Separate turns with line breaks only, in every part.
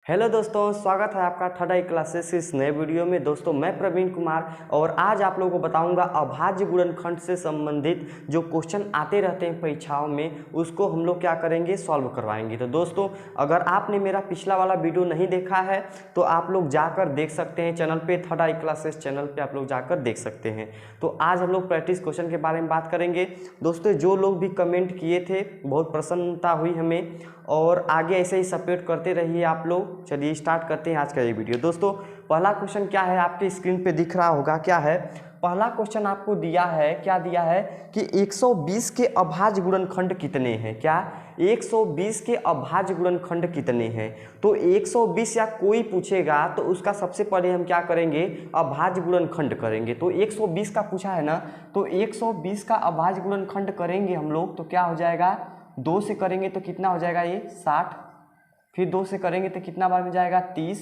Hello दोस्तों, स्वागत है आपका थर्ड आई क्लासेस इस नए वीडियो में। दोस्तों मैं प्रवीण कुमार और आज आप लोगों को बताऊंगा अभाज्य गुणनखंड से संबंधित जो क्वेश्चन आते रहते हैं परीक्षाओं में, उसको हम लोग क्या करेंगे, सॉल्व करवाएंगे। तो दोस्तों अगर आपने मेरा पिछला वाला वीडियो नहीं देखा है तो आप लोग जाकर देख सकते हैं चैनल पे, थर्ड आई क्लासेस चैनल पे आप लोग जाकर देख सकते हैं। तो आज हम लोग प्रैक्टिस क्वेश्चन के बारे में बात करेंगे। दोस्तों जो लोग भी कमेंट किए थे बहुत प्रसन्नता हुई हमें, और आगे ऐसे ही सपोर्ट करते रहिए आप लोग। चलिए स्टार्ट करते हैं आज का ये वीडियो। दोस्तों पहला क्वेश्चन क्या है, आपके स्क्रीन पे दिख रहा होगा। क्या है पहला क्वेश्चन आपको दिया है, क्या दिया है कि 120 के अभाज्य गुणनखंड कितने हैं। क्या 120 के अभाज्य गुणनखंड कितने हैं। तो 120 या कोई पूछेगा तो उसका सबसे पहले हम क्या करेंगे, अभाज्य गुणनखंड करेंगे। तो 120 का पूछा है ना, तो 120 का अभाज्य गुणनखंड करेंगे हम लोग तो क्या हो जाएगा, 2 से करेंगे तो कितना हो जाएगा, ये 60। फिर 2 से करेंगे तो कितना बार में जाएगा, 30।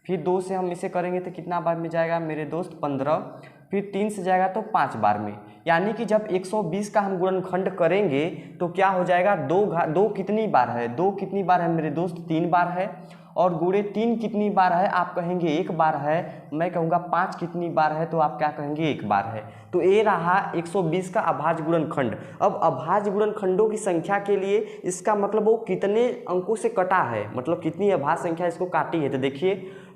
फिर 2 से हम इसे करेंगे तो कितना बार में जाएगा मेरे दोस्त, 15। फिर 3 से जाएगा तो 5 बार में। यानी कि जब 120 का हम गुणनखंड करेंगे तो क्या हो जाएगा, दो कितनी बार है, 2 कितनी बार है मेरे दोस्त, 3 बार है। और गुणे 3 कितनी बार है, आप कहेंगे 1 बार है। मैं कहूँगा 5 कितनी बार है, तो आप क्या कहेंगे, 1 बार है। तो ये रहा 120 का अभाज्य गुणनखंड। अब अभाज्य गुणनखंडों की संख्या के लिए इसका मतलब वो कितने अंकों से कटा है, मतलब कितनी अभाज्य संख्या इसको काटी है। तो देखिए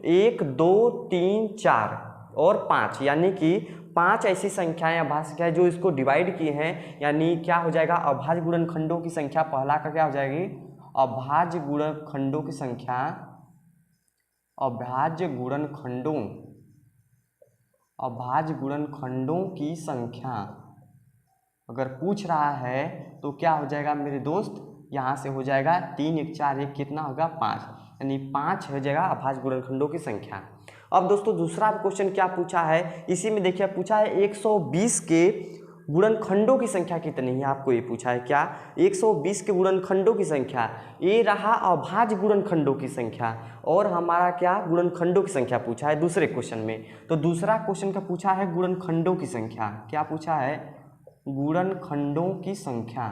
1 2 3 4 और 5, यानी कि 5 ऐसी संख्याएं अभाज्य संख्याएं जो इसको डिवाइड की हैं। यानी क्या हो जाएगा, अभाज्य गुणनखंडों की संख्या पहला का क्या हो जाएगी, अभाज्य गुणनखंडों की संख्या, अभाज्य गुणनखंडों की संख्या अगर पूछ रहा है तो क्या हो जाएगा मेरे दोस्त, यहाँ से हो जाएगा 3 1 4 1 कितना होगा, 5। यानी 5 हो जाएगा अभाज्य गुणनखंडों की संख्या। अब दोस्तों दूसरा क्वेश्चन क्या पूछा है, इसी में देखिए पूछा है 120 के गुणनखंडों की संख्या कितनी है। आपको ये पूछा है क्या, 120 के गुणनखंडों की संख्या। ये रहा अभाज्य गुणनखंडों की संख्या, और हमारा क्या, गुणनखंडों की संख्या पूछा है दूसरे क्वेश्चन में। तो दूसरा क्वेश्चन का पूछा है गुणनखंडों की संख्या। क्या पूछा है, गुणनखंडों की संख्या,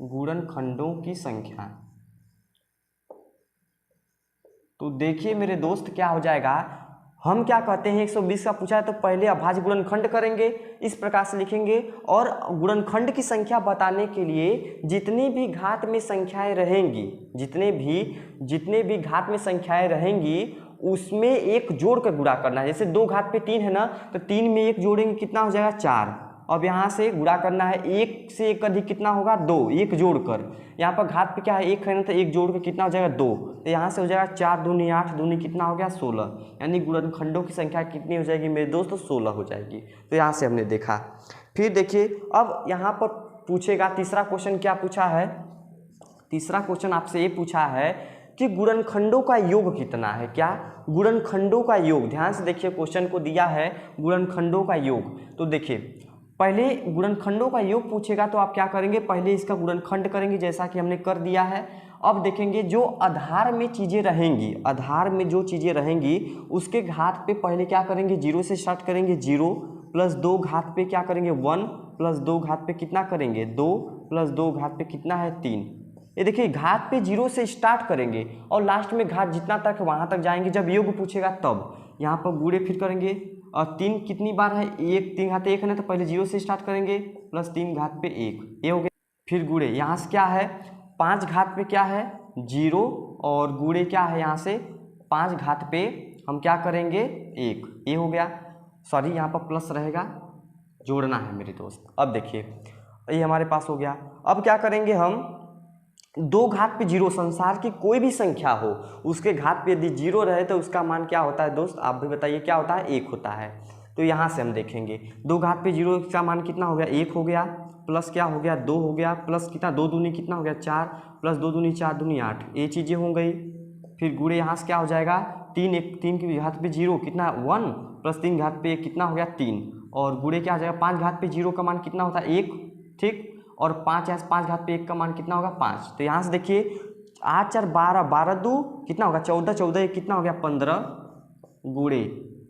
गुणनखंडों की संख्या। तो देखिए मेरे दोस्त क्या हो जाएगा, हम क्या कहते हैं 120 का पूछा है तो पहले अभाज्य गुणनखंड करेंगे, इस प्रकार से लिखेंगे। और गुणनखंड की संख्या बताने के लिए जितनी भी घात में संख्याएं रहेंगी, जितने भी घात में संख्याएं रहेंगी उसमें एक जोड़ कर गुणा करना है। जैसे 2 घात पे 3 है ना, तो 3 में 1 जोड़ेंगे कितना हो जाएगा, 4। अब यहाँ से गुणा करना है, 1 से 1 अधिक कितना होगा, 2, 1 जोड़कर। यहाँ पर घात पे क्या है, 1 है ना, तो 1 जोड़ कर कितना हो जाएगा, 2। तो यहाँ से हो जाएगा 4 दूनी 8 दूनी कितना हो गया, 16। यानी गुणनखंडों की संख्या कितनी हो जाएगी मेरे दोस्त, 16 हो जाएगी। तो यहाँ से हमने देखा। फिर देखिए अब यहाँ पर पूछेगा तीसरा क्वेश्चन, क्या पूछा है, तीसरा क्वेश्चन आपसे ये पूछा है कि गुणनखंडों का योग कितना है। क्या, गुणनखंडों का योग। ध्यान से देखिए क्वेश्चन को दिया है गुणनखंडों का योग। तो देखिए पहले गुणनखंडों का योग पूछेगा तो आप क्या करेंगे, पहले इसका गुणनखंड करेंगे जैसा कि हमने कर दिया है। अब देखेंगे जो आधार में चीज़ें रहेंगी, आधार में जो चीज़ें रहेंगी उसके घात पे पहले क्या करेंगे, 0 से स्टार्ट करेंगे। 0 प्लस 2 घात पे क्या करेंगे, 1 प्लस 2 घात पे कितना करेंगे, 2 प्लस 2 घात पे कितना है, 3। ये देखिए घात पे 0 से स्टार्ट करेंगे और लास्ट में घात जितना तक वहाँ तक जाएंगे। जब योग पूछेगा तब यहाँ पर गुणे फिर करेंगे। और 3 कितनी बार है, 1, 3 घात 1 है ना, तो पहले 0 से स्टार्ट करेंगे प्लस 3 घात पे 1, ये हो गया। फिर गुणे यहाँ से क्या है, 5 घात पे क्या है, 0, और गुणे क्या है यहाँ से 5 घात पे हम क्या करेंगे, 1, ये हो गया। सॉरी यहाँ पर प्लस रहेगा, जोड़ना है मेरे दोस्त। अब देखिए ये हमारे पास हो गया। अब क्या करेंगे हम, 2 घात पे 0, संसार की कोई भी संख्या हो उसके घात पे यदि 0 रहे तो उसका मान क्या होता है दोस्त, आप भी बताइए क्या होता है, 1 होता है। तो यहाँ से हम देखेंगे 2 घात पे 0 का मान कितना हो गया, 1 हो गया, प्लस क्या हो गया, 2 हो गया, प्लस कितना 2 दूनी कितना हो गया, 4, प्लस 2 दूनी 4 दूनी 8, ये चीज़ें हो गई। फिर गुणे यहाँ से क्या हो जाएगा, 3 की घात पे 0 कितना 1, प्लस 3 घात पे कितना हो गया 3, और गुणे क्या आ जाएगा, 5 घात पे 0 का मान कितना होता है, 1, ठीक। और 5 घात पे 1 का मान कितना होगा, 5। तो यहाँ से देखिए 8 4 12, 12 2 कितना होगा 14, 14 1 कितना हो गया 15, गुणे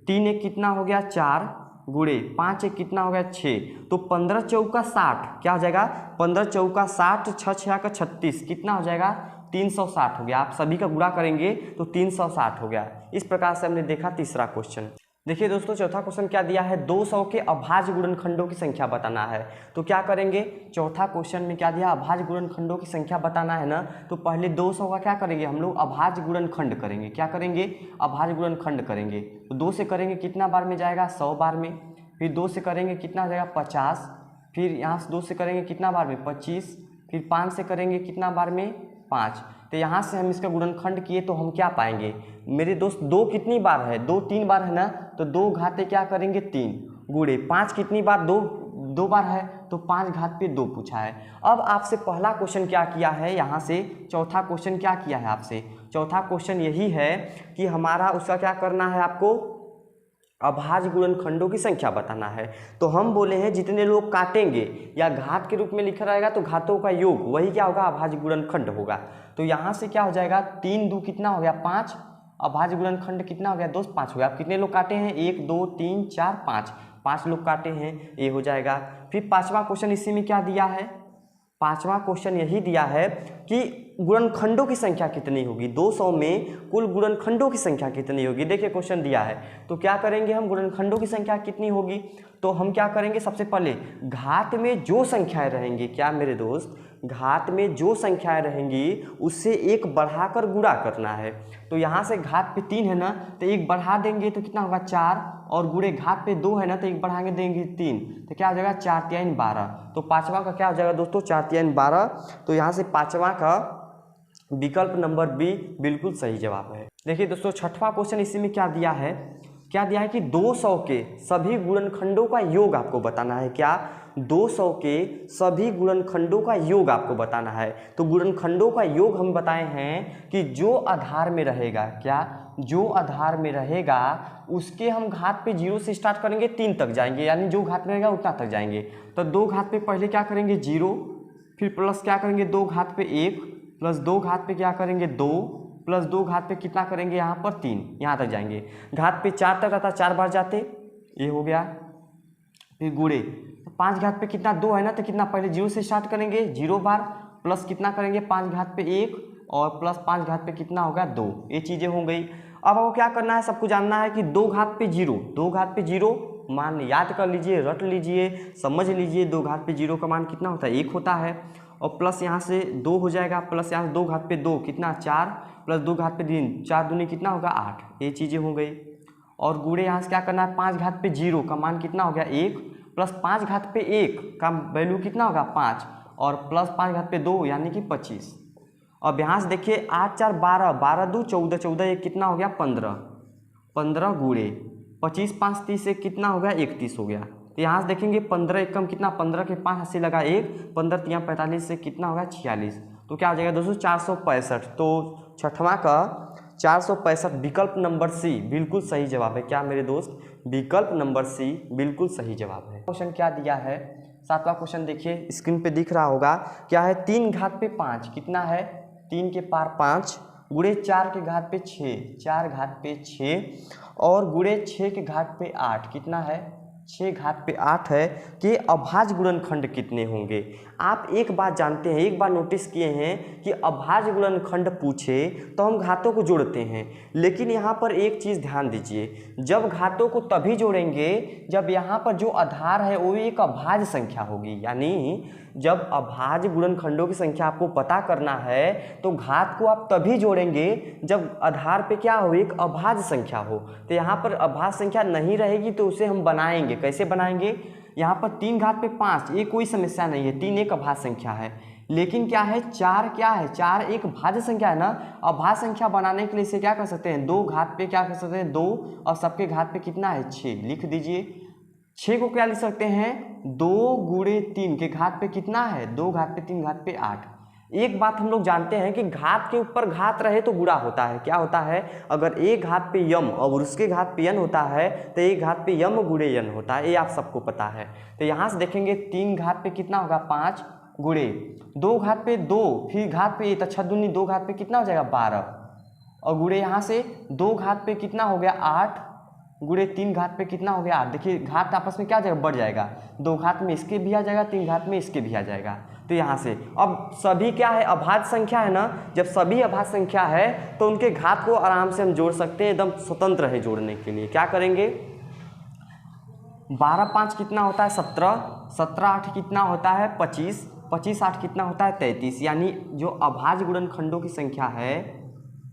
3 1 कितना हो गया 4, गुणे 5 1 कितना हो गया 6। तो 15 चौका 60 क्या हो जाएगा, 15 चौका 60, 6 6 का 36 कितना हो जाएगा 360 हो गया। आप सभी का गुणा करेंगे तो 360 हो गया। इस प्रकार से हमने देखा तीसरा क्वेश्चन। देखिए दोस्तों, चौथा क्वेश्चन क्या दिया है, 200 के अभाज्य गुणनखंडों की संख्या बताना है। तो क्या करेंगे, चौथा क्वेश्चन में क्या दिया, अभाज्य गुणनखंडों की संख्या बताना है ना, तो पहले 200 का क्या करेंगे हम लोग, अभाज्य गुणनखंड करेंगे। क्या करेंगे, अभाज्य गुणनखंड करेंगे। तो 2 से करेंगे कितना बार में जाएगा, 100 बार में। फिर 2 से करेंगे कितना हो जाएगा, 50। फिर यहाँ से 2 से करेंगे कितना बार में, 25। फिर 5 से करेंगे कितना बार में, 5। तो यहाँ से हम इसका गुणनखंड किए तो हम क्या पाएंगे मेरे दोस्त, 2 कितनी बार है, 2 3 बार है ना, तो 2 घाते क्या करेंगे 3 गुणे 5 कितनी बार, 2 बार है, तो 5 घात पे 2 पूछा है। अब आपसे पहला क्वेश्चन क्या किया है, यहाँ से चौथा क्वेश्चन क्या किया है आपसे, चौथा क्वेश्चन यही है कि हमारा उसका क्या करना है, आपको अभाज्य गुणनखंडों की संख्या बताना है। तो हम बोले हैं जितने लोग काटेंगे या घात के रूप में लिखा रहेगा तो घातों का योग वही क्या होगा, अभाज्य गुणनखंड होगा। तो यहाँ से क्या हो जाएगा, 3 2 कितना हो गया 5, अभाज्य गुणनखंड कितना हो गया दोस्त 5 हो गया। आप कितने लोग काटे हैं, 1 2 3 4 5 लोग काटे हैं, ये हो जाएगा। फिर पांचवा क्वेश्चन इसी में क्या दिया है, पांचवा क्वेश्चन यही दिया है कि गुणनखंडों की संख्या कितनी होगी, 200 में कुल गुणनखंडों की संख्या कितनी होगी। देखिए क्वेश्चन दिया है तो क्या करेंगे हम, गुणनखंडों की संख्या कितनी होगी, तो हम क्या करेंगे, सबसे पहले घात में जो संख्याएं रहेंगी, क्या मेरे दोस्त, घात में जो संख्याएं रहेंगी उससे एक बढ़ाकर गुणा करना है। तो यहाँ से घात पे 3 है ना, तो एक बढ़ा देंगे तो कितना होगा 4, और गुणे घात पे 2 है ना, तो एक बढ़ाएंगे देंगे 3, तो क्या हो जाएगा 4 3 12। तो पांचवा का क्या हो जाएगा दोस्तों, 4 3 12। तो यहाँ से पांचवा का विकल्प नंबर बी बिल्कुल सही जवाब है। देखिए दोस्तों, छठवां क्वेश्चन इसी में क्या दिया है, क्या दिया है कि 200 के सभी गुणनखंडों का योग आपको बताना है। क्या, 200 के सभी गुणनखंडों का योग आपको बताना है। तो गुणनखंडों का योग हम बताए हैं कि जो आधार में रहेगा, क्या, जो आधार में रहेगा उसके हम घात पे 0 से स्टार्ट करेंगे 3 तक जाएंगे, यानी जो घात में रहेगा उतना तक जाएंगे। तो 2 घात पे पहले क्या करेंगे 0, फिर प्लस क्या करेंगे 2 घात पे 1, प्लस 2 घात पे क्या करेंगे 2, प्लस 2 घात पे कितना करेंगे यहाँ पर 3, यहाँ तक जाएंगे। घात पे 4 तक रहता, 4 बार जाते, ये हो गया। फिर गुणे 5 घात पे कितना 2 है ना, तो कितना पहले 0 से स्टार्ट करेंगे 0 बार, प्लस कितना करेंगे 5 घात पे 1, और प्लस 5 घात पे कितना होगा 2। ये चीज़ें हो गई। अब आपको क्या करना है, सबको जानना है कि 2 घात पे 0, 2 घात पे 0 मान याद कर लीजिए, रट लीजिए, समझ लीजिए। 2 घात पे 0 का मान कितना होता है, 1 होता है। और प्लस यहाँ से 2 हो जाएगा, प्लस यहाँ से 2 घात पे 2 कितना 4, प्लस 2 घात पे 3, 4 दूनी कितना होगा 8। ये चीज़ें हो गई। और गुणे यहाँ से क्या करना है, 5 घात पे 0 का मान कितना हो गया 1, प्लस 5 घात पे 1 का वैल्यू कितना होगा 5, और प्लस 5 घात पे 2 यानी कि 25। अब यहाँ से देखिए 8 4 12, 12 2 14, 14 1 कितना हो गया 15, 15 गुणे 25 5 30 एक कितना हो गया 31 हो गया। तो यहाँ से देखेंगे 15 एक कम कितना, 15 के 5 80 लगा 1, 15 3 45 से कितना होगा 46। तो क्या हो जाएगा दोस्तों 465। तो छठवां का 465 विकल्प नंबर सी बिल्कुल सही जवाब है। क्या मेरे दोस्त, विकल्प नंबर सी बिल्कुल सही जवाब है। क्वेश्चन क्या दिया है, सातवां क्वेश्चन देखिए स्क्रीन पे दिख रहा होगा, क्या है 3 घात पे 5 कितना है, 3 के पार 5 गुणे 4 के घात पे 6, 4 घात पे 6, और गुणे 6 के घात पे 8 कितना है, 6 घात पे 8 है कि अभाज्य गुणनखंड कितने होंगे। आप एक बात जानते हैं, एक बार नोटिस किए हैं कि अभाज्य गुणनखंड पूछे तो हम घातों को जोड़ते हैं, लेकिन यहाँ पर एक चीज़ ध्यान दीजिए, जब घातों को तभी जोड़ेंगे जब यहाँ पर जो आधार है वो एक अभाज्य संख्या होगी। यानी जब अभाज्य गुणनखंडों की संख्या आपको पता करना है तो घात को आप तभी जोड़ेंगे जब आधार पे क्या हो, एक अभाज्य संख्या हो। तो यहाँ पर अभाज्य संख्या नहीं रहेगी तो उसे हम बनाएंगे, कैसे बनाएंगे, यहाँ पर 3 घात पे 5 ये कोई समस्या नहीं है, 3 एक अभाज्य संख्या है। लेकिन क्या है 4 क्या है, 4 एक भाज्य संख्या है ना। अभाज्य संख्या बनाने के लिए इसे क्या कर सकते हैं, 2 घात पे क्या कर सकते हैं 2, और सबके घात पे कितना है 6 लिख दीजिए। 6 को क्या लिख सकते हैं 2 गुणे 3 के घात पे कितना है 2 घात पे 3 घात पे 8। एक बात हम लोग जानते हैं कि घात के ऊपर घात रहे तो गुणा होता है। क्या होता है, अगर एक घात पे यम और उसके घात पे यन होता है तो एक घात पे यम गुणे यन होता है, ये आप सबको पता है। तो यहाँ से देखेंगे 3 घात पे कितना होगा 5 गुणे 2 घात पे 2, फिर घात पे 6 दूनी 2 घात पे कितना हो जाएगा 12, और गुणे यहाँ से 2 घात पे कितना हो गया 8 गुणे 3 घात पे कितना हो गया 8। देखिए घात आपस में क्या जाएगा बढ़ जाएगा, 2 घात में इसके भी आ जाएगा, 3 घात में इसके भी आ जाएगा। तो यहाँ से अब सभी क्या है, अभाज्य संख्या है ना, जब सभी अभाज्य संख्या है तो उनके घात को आराम से हम जोड़ सकते हैं, एकदम स्वतंत्र है जोड़ने के लिए। क्या करेंगे, 12 5 कितना होता है 17, 17 8 कितना होता है 25, 25 8 कितना होता है 33। यानी जो अभाज्य गुणनखंडों की संख्या है,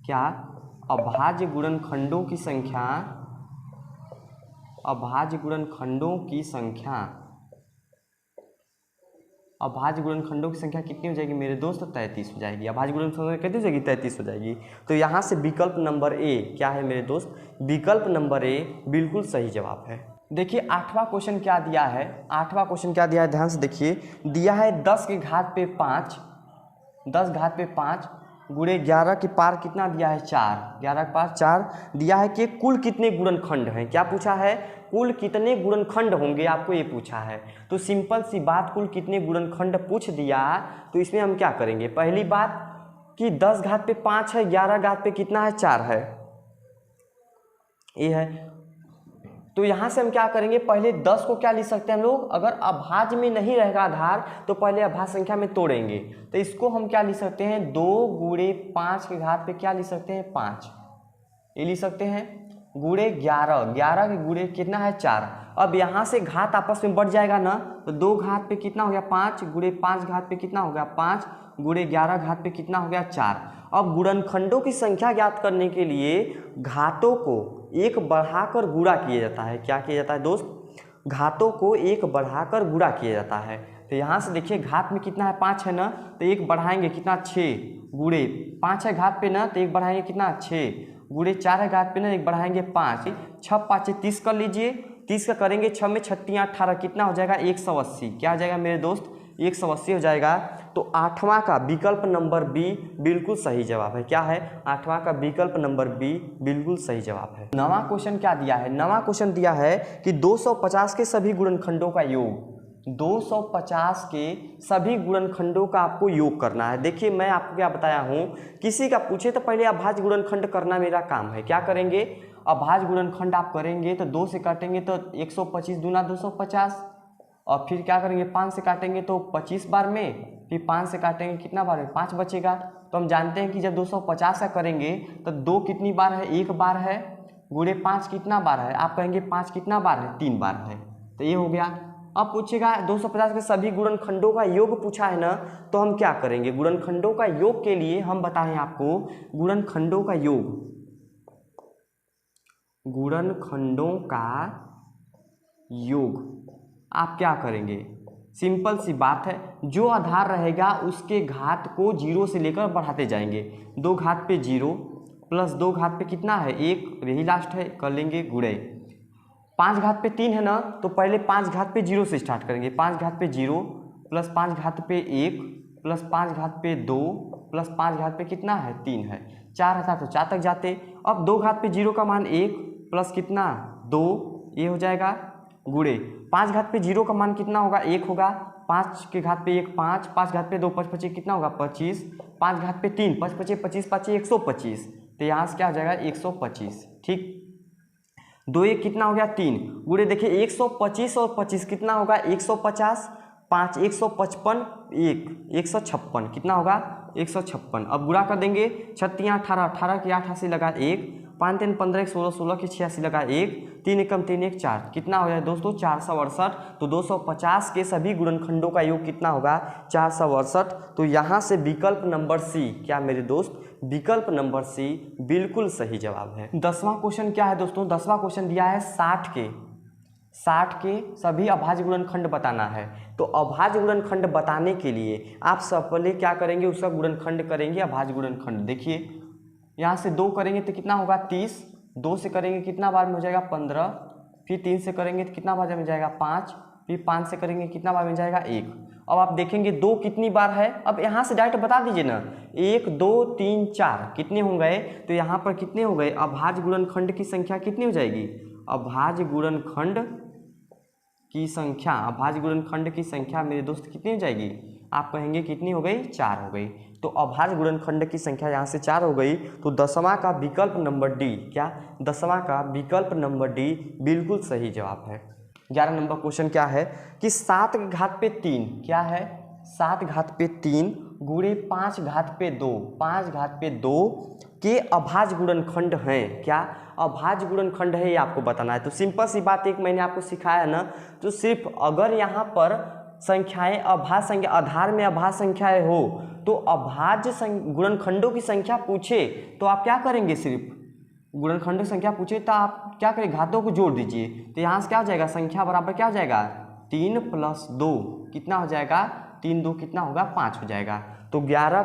क्या अभाज्य गुणनखंडों की संख्या, अभाज्य गुणनखंडों की संख्या, अभाज्य गुणनखंडों की संख्या कितनी हो जाएगी मेरे दोस्त, 33 हो जाएगी। अभाज्य गुणनखंडों कितनी हो जाएगी, 33 हो जाएगी। तो यहाँ से विकल्प नंबर ए क्या है मेरे दोस्त, विकल्प नंबर ए बिल्कुल सही जवाब है। देखिए 8वां क्वेश्चन क्या दिया है, 8वां क्वेश्चन क्या दिया है, ध्यान से देखिए। दिया है 10 के घात पे 5, 10 घात पे 5 गुणे 11 के पार कितना दिया है 4, 11 के पार 4 दिया है कि कुल कितने गुणनखंड हैं। क्या पूछा है, कुल कितने गुणनखंड होंगे, आपको ये पूछा है। तो सिंपल सी बात, कुल कितने गुणनखंड पूछ दिया तो इसमें हम क्या करेंगे, पहली बात कि 10 घात पे 5 है, 11 घात पे कितना है 4 है, ये है। तो यहाँ से हम क्या करेंगे, पहले 10 को क्या लिख सकते हैं हम लोग, अगर अभाज्य में नहीं रहेगा आधार तो पहले अभाज्य संख्या में तोड़ेंगे। तो इसको हम क्या लिख सकते हैं, 2 गुणे 5 के घात पे क्या लिख सकते हैं 5, ये लिख सकते हैं, गुणे 11, 11 के गुणे कितना है 4। अब यहाँ से घात आपस में बढ़ जाएगा ना, तो 2 घात पे कितना हो गया 5, गुणे 5 घात पे कितना हो गया 5, गुणे 11 घात पे कितना हो गया 4। अब गुणनखंडों की संख्या ज्ञात करने के लिए घातों को एक बढ़ाकर गुणा किया जाता है। क्या किया जाता है दोस्त, घातों को एक बढ़ाकर गुणा किया जाता है। तो यहाँ से देखिए घात में कितना है 5 है ना, तो एक बढ़ाएंगे कितना 6, गुणे 5 है घात पे ना, तो एक बढ़ाएंगे कितना 6, गुणे 4 है घात पे ना, एक बढ़ाएंगे 5, 6 5 30 कर लीजिए, 30 का करेंगे 6 में 6 18 कितना हो जाएगा 180। क्या हो जाएगा मेरे दोस्त, 180 हो जाएगा। तो 8वां का विकल्प नंबर बी बिल्कुल सही जवाब है। क्या है, 8वां का विकल्प नंबर बी बिल्कुल सही जवाब है। 9वां क्वेश्चन क्या दिया है, 9वां क्वेश्चन दिया है कि 250 के सभी गुणनखंडों का योग, 250 के सभी गुणनखंडों का आपको योग करना है। देखिए मैं आपको क्या बताया हूँ, किसी का पूछे तो पहले अभाज्य गुणनखंड करना मेरा काम है। क्या करेंगे, अभाज्य गुणनखंड आप करेंगे तो 2 से काटेंगे तो 125 दूना 250, और फिर क्या करेंगे 5 से काटेंगे तो 25 बार में, फिर 5 से काटेंगे कितना बार में 5 बचेगा। तो हम जानते हैं कि जब 250 का करेंगे तो 2 कितनी बार है, 1 बार है, गुणे 5 कितना बार है, आप कहेंगे 5 कितना बार है, 3 बार है। तो ये हो गया। अब पूछेगा 250 के सभी गुणनखंडों का योग पूछा है ना, तो हम क्या करेंगे, गुणनखंडों का योग के लिए हम बताएं आपको, गुणनखंडों का योग, गुणनखंडों का योग आप क्या करेंगे, सिंपल सी बात है, जो आधार रहेगा उसके घात को 0 से लेकर बढ़ाते जाएंगे। 2 घात पे 0 प्लस 2 घात पे कितना है 1, यही लास्ट है, कर लेंगे गुणे। 5 घात पे 3 है ना, तो पहले 5 घात पे 0 से स्टार्ट करेंगे। 5 घात पे 0 प्लस 5 घात पे 1 प्लस 5 घात पे 2 प्लस 5 घात पे कितना है 3 है, 4 था तो 4 तक जाते। अब 2 घात पे 0 का मान 1 प्लस कितना 2, ये हो जाएगा गुणे। 5 घात पे 0 का मान कितना होगा 1 होगा, 5 के घात पे 1 5, 5 घात पे 2 5 25 कितना होगा 25, 5 घात पे 3 5 25 25 5 125। तो यहाँ से क्या हो जाएगा 125, ठीक। 2 1 कितना हो गया 3, गुणे देखिए 125 और 25 कितना होगा 150, 5 155 1 156 कितना होगा 156। अब गुणा कर देंगे, 6 18 18 की 88 लगा 1, 5 3 15 16 16 की 86 लगा 1, 3 एकम 3 1 4 कितना हो जाए दोस्तों 468। तो 250 के सभी गुणनखंडों का योग कितना होगा 468। तो यहाँ से विकल्प नंबर सी, क्या मेरे दोस्त, विकल्प नंबर सी बिल्कुल सही जवाब है। 10वां क्वेश्चन क्या है दोस्तों, 10वां क्वेश्चन दिया है 60 के सभी अभाज्य गुणनखंड बताना है। तो अभाज्य गुणनखंड बताने के लिए आप सब पहले क्या करेंगे, उसका गुणनखंड करेंगे अभाज्य गुणनखंड। देखिए यहाँ से 2 करेंगे तो कितना होगा 30, 2 से करेंगे कितना बार में हो जाएगा 15, फिर 3 से करेंगे तो कितना बार में जाएगा 5, फिर 5 से करेंगे कितना बार में जाएगा 1। अब आप देखेंगे 2 कितनी बार है, अब यहाँ से डायरेक्ट बता दीजिए ना, 1 2 3 4 कितने हो गए। तो यहाँ पर कितने हो गए, अभाज्य गुणनखंड की संख्या कितनी हो जाएगी, अभाज्य गुणनखंड की संख्या, अभाज्य गुणनखंड की संख्या मेरे दोस्त कितनी हो जाएगी, आप कहेंगे कितनी हो गई 4 हो गई। तो अभाज्य गुणनखंड की संख्या यहाँ से 4 हो गई। तो 10वां का विकल्प नंबर डी, क्या 10वां का विकल्प नंबर डी बिल्कुल सही जवाब है। 11 नंबर क्वेश्चन क्या है कि 7 के घात पे 3, क्या है 7 घात पे 3 गुणे 5 घात पे 2, 5 घात पे 2 के अभाज्य गुणनखंड हैं। क्या अभाज्य गुणनखंड है ये आपको बताना है। तो सिंपल सी बात, एक मैंने आपको सिखाया ना, तो सिर्फ अगर यहाँ पर संख्याएं अभाज्य संख्या, आधार में अभाज्य संख्याएं हो तो अभाज्य गुणनखंडों की संख्या पूछे तो आप क्या करेंगे, सिर्फ गुणनखंडों की संख्या पूछे तो आप क्या करें, घातों को जोड़ दीजिए। तो यहाँ से क्या हो जाएगा, संख्या बराबर क्या हो जाएगा, 3 + 2 कितना हो जाएगा, 3 2 कितना होगा, 5 हो जाएगा। तो 11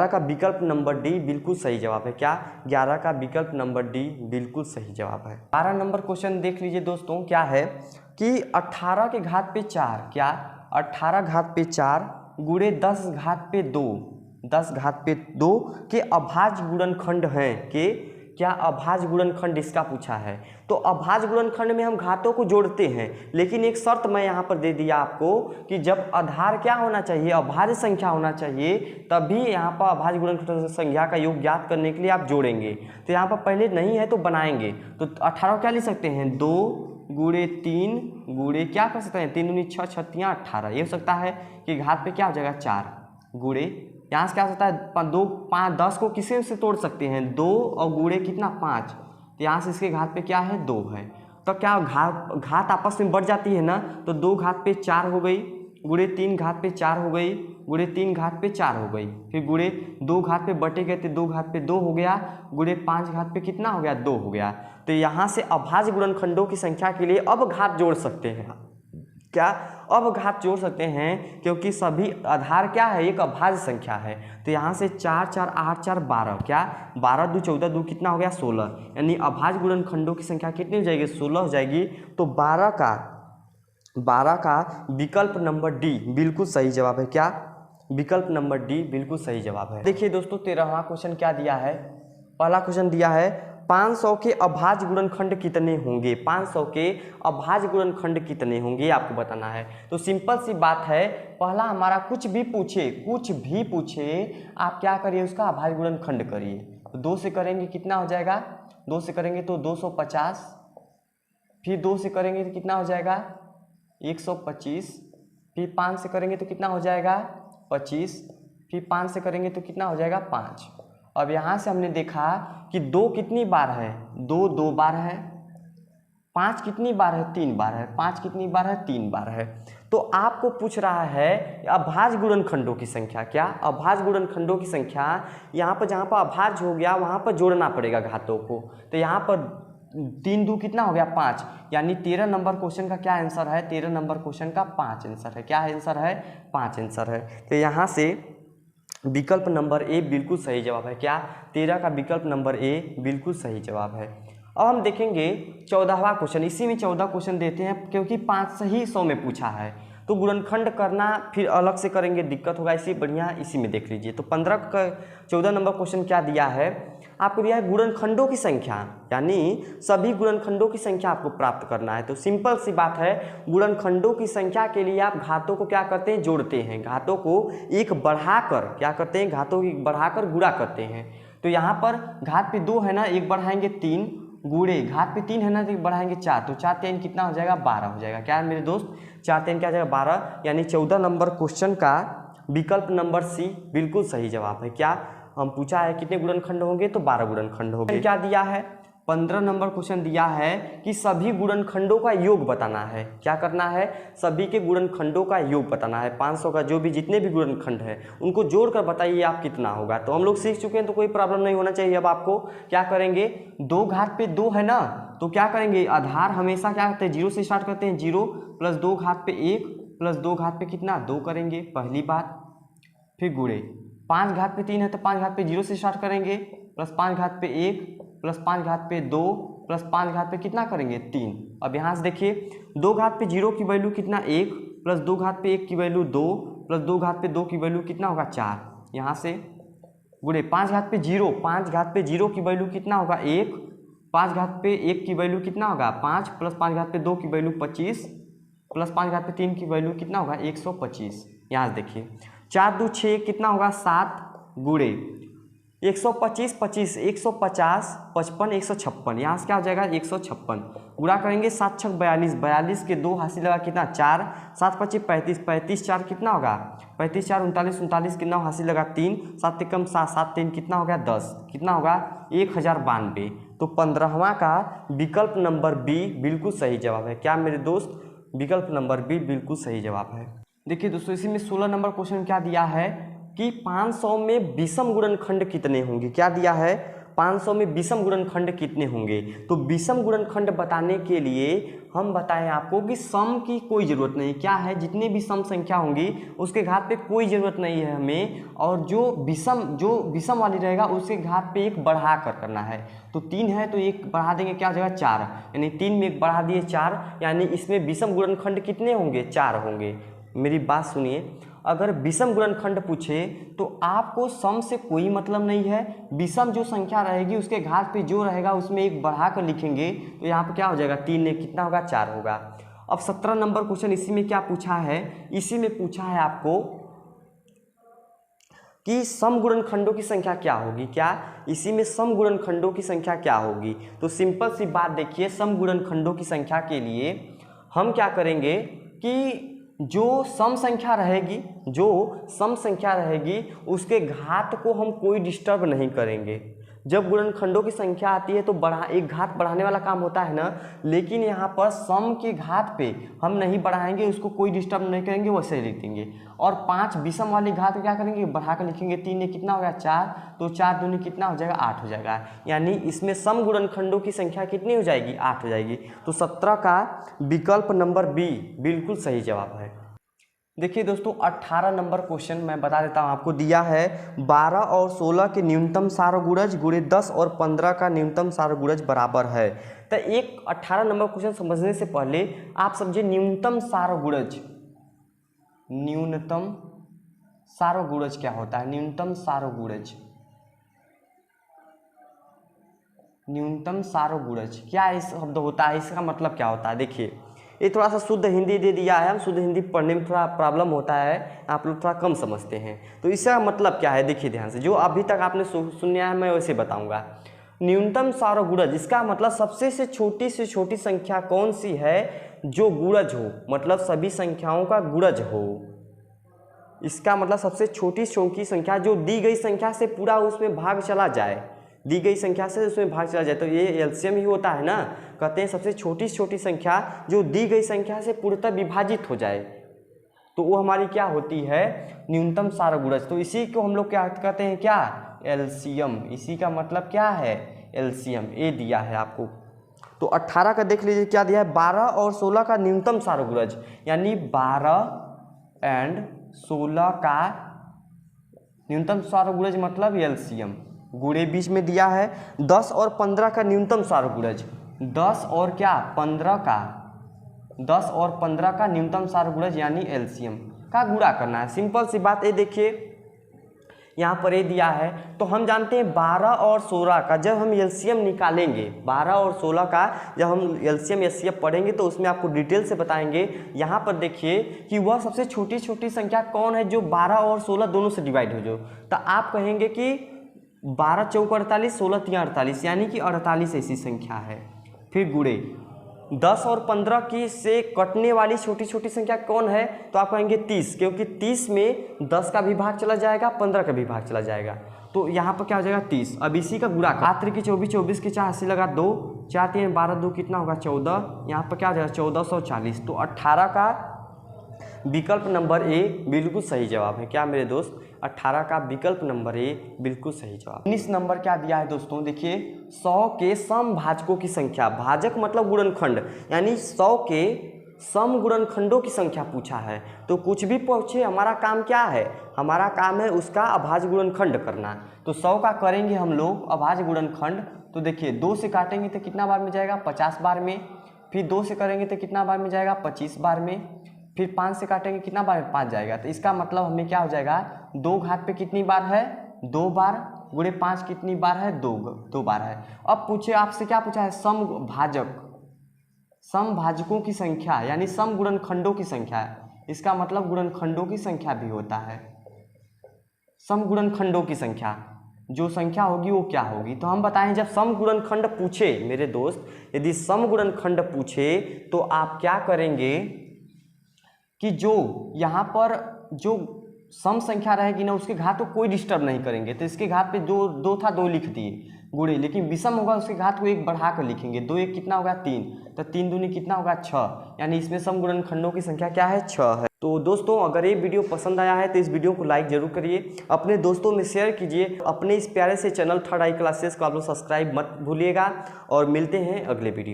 का विकल्प नंबर डी बिल्कुल सही जवाब है। क्या 11 का विकल्प नंबर डी बिल्कुल सही जवाब है। 12 नंबर क्वेश्चन देख लीजिए दोस्तों, क्या है कि 18 के घात पे 4, क्या 18 घात पे 4 गुणे 10 घात पे 2, 10 घात पे 2 के अभाज्य गुणनखंड हैं के, क्या अभाज्य गुणनखंड इसका पूछा है। तो अभाज्य गुणनखंड में हम घातों को जोड़ते हैं, लेकिन एक शर्त मैं यहाँ पर दे दिया आपको कि जब आधार क्या होना चाहिए, अभाज्य संख्या होना चाहिए, तभी यहाँ पर अभाज्य गुणनखंड संख्या का योग ज्ञात करने के लिए आप जोड़ेंगे। तो यहाँ पर पहले नहीं है तो बनाएंगे। तो 18 क्या लिख सकते हैं, 2 गुणे 3 गुणे क्या कर सकते हैं, 3 दूनी 6 6 3 18। ये हो सकता है कि घात पे क्या हो जाएगा, 4 गुणे, यहाँ से क्या हो सकता है 2 5 10 को किसी से तोड़ सकते हैं, 2 और गुणे कितना 5। तो यहाँ से इसके घात पे क्या है, 2 है। तो क्या घात आपस में बढ़ जाती है ना, तो 2 घात पे 4 हो गई, गुणे 3 घात पे 4 हो गई, गुणे 3 घात पे 4 हो गई, फिर गुणे 2 घात पे बटे गए थे, 2 घात पे 2 हो गया, गुणे 5 घात पे कितना हो गया, 2 हो गया। तो यहाँ से अभाज्य गुणनखंडों की संख्या के लिए अब घात जोड़ सकते हैं। क्या अब घात जोड़ सकते हैं, क्योंकि सभी आधार क्या है, एक अभाज्य संख्या है। तो यहाँ से 4 4 8 4 12, क्या 12 2 14 2 कितना हो गया, 16, यानी अभाज्य गुणनखंडों की संख्या कितनी हो जाएगी, 16 हो जाएगी। तो 12 का विकल्प नंबर डी बिल्कुल सही जवाब है। क्या विकल्प नंबर डी बिल्कुल सही जवाब है। देखिए दोस्तों 13वां क्वेश्चन क्या दिया है, पहला क्वेश्चन दिया है 500 के अभाज्य गुणनखंड कितने होंगे, 500 के अभाज्य गुणनखंड कितने होंगे आपको बताना है। तो सिंपल सी बात है, पहला हमारा कुछ भी पूछे आप क्या करिए, उसका अभाज्य गुणनखंड करिए। तो 2 से करेंगे कितना हो जाएगा, 2 से करेंगे तो 250, फिर 2 से करेंगे तो कितना हो जाएगा 125, फिर 5 से करेंगे तो कितना हो जाएगा 25, फिर 5 से करेंगे तो कितना हो जाएगा 5। अब यहाँ से हमने देखा कि 2 कितनी बार है, 2 2 बार है, 5 कितनी बार है, 3 बार है, 5 कितनी बार है, 3 बार है। तो आपको पूछ रहा है अभाज्य गुणनखंडों की संख्या। क्या अभाज्य गुणनखंडों की संख्या, यहाँ पर जहाँ पर अभाज्य हो गया वहाँ पर जोड़ना पड़ेगा घातों को। तो यहाँ पर 3 2 कितना हो गया 5, यानी 13 नंबर क्वेश्चन का क्या आंसर है, 13 नंबर क्वेश्चन का 5 आंसर है। क्या आंसर है, 5 आंसर है। तो यहाँ से विकल्प नंबर ए बिल्कुल सही जवाब है। क्या 13 का विकल्प नंबर ए बिल्कुल सही जवाब है। अब हम देखेंगे 14वां क्वेश्चन, इसी में 14 क्वेश्चन देते हैं क्योंकि 5 से ही 100 में पूछा है, तो गुणनखंड करना फिर अलग से करेंगे दिक्कत होगा, इसलिए बढ़िया इसी में देख लीजिए। तो 14 नंबर क्वेश्चन क्या दिया है आपको, दिया है गुणनखंडों की संख्या, यानी सभी गुणनखंडों की संख्या आपको प्राप्त करना है। तो सिंपल सी बात है, गुणनखंडों की संख्या के लिए आप घातों को क्या करते हैं, जोड़ते हैं, घातों को एक बढ़ाकर क्या करते हैं, घातों को बढ़ाकर गुणा करते हैं। तो यहाँ पर घात पे 2 है ना, एक बढ़ाएंगे 3, गुणे घात पे 3 है ना, तो बढ़ाएंगे 4, तो 4 3 कितना हो जाएगा 12 हो जाएगा। क्या है मेरे दोस्त, 4 3 क्या हो जाएगा 12, यानी 14 नंबर क्वेश्चन का विकल्प नंबर सी बिल्कुल सही जवाब है। क्या हम पूछा है कितने गुणनखंड होंगे, तो 12 गुणनखंड होंगे। क्या दिया है, 15 नंबर क्वेश्चन दिया है कि सभी गुणनखंडों का योग बताना है। क्या करना है, सभी के गुणनखंडों का योग बताना है। 500 का जो भी जितने भी गुणनखंड है उनको जोड़कर बताइए आप कितना होगा। तो हम लोग सीख चुके हैं, तो कोई प्रॉब्लम नहीं होना चाहिए। अब आपको क्या करेंगे, 2 घात पे 2 है ना, तो क्या करेंगे, आधार हमेशा क्या करते हैं 0 से स्टार्ट करते हैं, 0 + 2 घात पे 1 + 2 घात पे कितना 2 करेंगे, पहली बात। फिर गुणे 5 घात पे 3 है तो 5 घात पे 0 से स्टार्ट करेंगे, +5 घात पे 1 +5 घात पे 2 +5 घात पे कितना करेंगे 3। अब यहाँ से देखिए 2 घात पे 0 की वैल्यू कितना 1 + 2 घात पे 1 की वैल्यू 2 + 2 घात पे 2 की वैल्यू कितना होगा 4। यहाँ से गुणे 5 घात पे 0, 5 घात पे 0 की वैल्यू कितना होगा 1, 5 घात पे 1 की वैल्यू कितना होगा 5 +5 घात पे 2 की वैल्यू 25 +5 घात पे 3 की वैल्यू कितना होगा 125। यहाँ से देखिए 4 2 6 कितना होगा 7, गुणे 125 25 150 55 156, यहाँ से क्या हो जाएगा 156। गुणा करेंगे 7 छक 42, 42 के 2 हासिल लगा कितना 4, 7 25 35, 35 4 कितना होगा 35 4 39, 39 के 9 हासिल लगा 3, 7 कम 7, 7 3 कितना हो गया 10, कितना होगा 1092। तो 15वां का विकल्प नंबर बी बिल्कुल सही जवाब है। क्या मेरे दोस्त, विकल्प नंबर बी बिल्कुल सही जवाब है। देखिए दोस्तों, इसी में 16 नंबर क्वेश्चन क्या दिया है कि 500 में विषम गुणनखंड कितने होंगे। क्या दिया है, 500 में विषम गुणनखंड कितने होंगे। तो विषम गुणनखंड बताने के लिए हम बताएं आपको कि सम की कोई ज़रूरत नहीं। क्या है, जितनी भी सम संख्या होंगी उसके घात पे कोई ज़रूरत नहीं है हमें, और जो विषम वाली रहेगा उसके घात पे एक बढ़ा कर करना है। तो 3 है तो एक बढ़ा देंगे, क्या हो जाएगा 4, यानी 3 में एक बढ़ा दिए 4, यानी इसमें विषम गुणनखंड कितने होंगे 4 होंगे। मेरी बात सुनिए, अगर विषम गुणनखंड पूछे तो आपको सम से कोई मतलब नहीं है, विषम जो संख्या रहेगी उसके घात पे जो रहेगा उसमें एक बढ़ा कर लिखेंगे, तो यहाँ पे क्या हो जाएगा 3 में कितना होगा 4 होगा। अब 17 नंबर क्वेश्चन इसी में क्या पूछा है, इसी में पूछा है आपको कि सम गुणनखंडों की संख्या क्या होगी। क्या इसी में सम गुणनखंडों की संख्या क्या होगी। तो सिंपल सी बात देखिए, सम गुणनखंडों की संख्या के लिए हम क्या करेंगे कि जो सम संख्या रहेगी उसके घात को हम कोई डिस्टर्ब नहीं करेंगे। जब गुणनखंडों की संख्या आती है तो एक घात बढ़ाने वाला काम होता है ना, लेकिन यहाँ पर सम के घात पे हम नहीं बढ़ाएंगे, उसको कोई डिस्टर्ब नहीं करेंगे, वैसे ही लिख देंगे। और 5 विषम वाली घात क्या करेंगे, बढ़ा कर लिखेंगे। 3 ने कितना हो गया 4, तो 4 दूनी कितना हो जाएगा 8 हो जाएगा, यानी इसमें सम गुणनखंडों की संख्या कितनी हो जाएगी 8 हो जाएगी। तो 17 का विकल्प नंबर बी बिल्कुल सही जवाब है। देखिए दोस्तों, 18 नंबर क्वेश्चन मैं बता देता हूँ आपको। दिया है 12 और 16 के न्यूनतम सारगुणज गुणे 10 और 15 का न्यूनतम सारगुणज बराबर है। तो 18 नंबर क्वेश्चन समझने से पहले आप समझिए न्यूनतम सारगुणज क्या होता है। न्यूनतम सारगुणज क्या इस शब्द होता है, इसका मतलब क्या होता है। देखिए, ये थोड़ा सा शुद्ध हिंदी दे दिया है, हम शुद्ध हिंदी पढ़ने में थोड़ा प्रॉब्लम होता है, आप लोग थोड़ा कम समझते हैं। तो इसका मतलब क्या है, देखिए ध्यान से, जो अभी तक आपने सुना है मैं वैसे बताऊंगा। न्यूनतम सारगुणज, इसका मतलब सबसे से छोटी संख्या कौन सी है जो गुणज हो, मतलब सभी संख्याओं का गुणज हो। इसका मतलब सबसे छोटी संख्या जो दी गई संख्या से पूरा उसमें भाग चला जाए, दी गई संख्या से उसमें भाग चला जाए, तो ये एलसीएम ही होता है ना। कहते हैं सबसे छोटी संख्या जो दी गई संख्या से पूर्णतः विभाजित हो जाए, तो वो हमारी क्या होती है, न्यूनतम सारगुणज। तो इसी को हम लोग क्या कहते हैं, क्या एलसीएम। इसी का मतलब क्या है, एलसीएम। ये दिया है आपको। तो 18 का देख लीजिए क्या दिया है, 12 और 16 का न्यूनतम सारगुणज, यानी 12 एंड 16 का न्यूनतम सारगुणज मतलब एलसीएम। गुणे बीच में दिया है 10 और 15 का न्यूनतम सारगुणज, 10 और 15 का न्यूनतम सारगुणज यानी एलसीएम का गुणा करना है। सिंपल सी बात। ये देखिए यहाँ पर ये दिया है, तो हम जानते हैं 12 और 16 का जब हम एलसीएम निकालेंगे, 12 और 16 का जब हम एलसीएम एचसीएफ पढ़ेंगे तो उसमें आपको डिटेल से बताएंगे। यहाँ पर देखिए कि वह सबसे छोटी संख्या कौन है जो 12 और 16 दोनों से डिवाइड हो जाए। तो आप कहेंगे कि 12 चौक 48, 16 3 48, यानी कि 48 ऐसी संख्या है। फिर गुणे 10 और 15 की से कटने वाली छोटी संख्या कौन है, तो आप कहेंगे 30, क्योंकि 30 में 10 का भी भाग चला जाएगा, 15 का भी भाग चला जाएगा, तो यहाँ पर क्या हो जाएगा 30। अब इसी का गुणा 7 की 24, 24 की 4 80 लगा 2, 4 3 12 2 कितना होगा 14, यहाँ पर क्या हो जाएगा 1440। तो 18 का विकल्प नंबर ए बिल्कुल सही जवाब है। क्या मेरे दोस्त, 18 का विकल्प नंबर ए बिल्कुल सही जवाब। 19 नंबर क्या दिया है दोस्तों, देखिए 100 के समभाजकों की संख्या, भाजक मतलब गुणनखंड, यानी 100 के सम गुणनखंडों की संख्या पूछा है। तो कुछ भी पूछे, हमारा काम क्या है, हमारा काम है उसका अभाज्य गुणनखंड करना। तो 100 का करेंगे हम लोग अभाज्य गुणनखंड। तो देखिए 2 से काटेंगे तो कितना बार में जाएगा 50 बार में, फिर 2 से करेंगे तो कितना बार में जाएगा 25 बार में, फिर 5 से काटेंगे कितना बार में 5 जाएगा। तो इसका मतलब हमें क्या हो जाएगा, 2 घात पे कितनी बार है 2 बार, गुणे 5 कितनी बार है 2 बार है। अब पूछे आपसे क्या पूछा है, समभाजकों की संख्या, यानी सम गुणनखंडों की संख्या। इसका मतलब गुणनखंडों की संख्या भी होता है, सम गुणनखंडों की संख्या। जो संख्या होगी वो क्या होगी। तो हम बताएं, जब सम गुणनखंड पूछे मेरे दोस्त, यदि सम गुणनखंड पूछे तो आप क्या करेंगे कि जो यहाँ पर जो सम संख्या रहेगी ना, उसके घात को कोई डिस्टर्ब नहीं करेंगे। तो इसके घात पे दो था, 2 लिख दिए गुणे, लेकिन विषम होगा उसके घात को 1 बढ़ा कर लिखेंगे। 2 1 कितना होगा 3, तो 3 दूनी कितना होगा 6, यानी इसमें सम गुणनखंडों की संख्या क्या है 6 है। तो दोस्तों अगर ये वीडियो पसंद आया है तो इस वीडियो को लाइक जरूर करिए, अपने दोस्तों में शेयर कीजिए। अपने इस प्यारे से चैनल थर्ड आई क्लासेस को आप लोग सब्सक्राइब मत भूलिएगा, और मिलते हैं अगले वीडियो।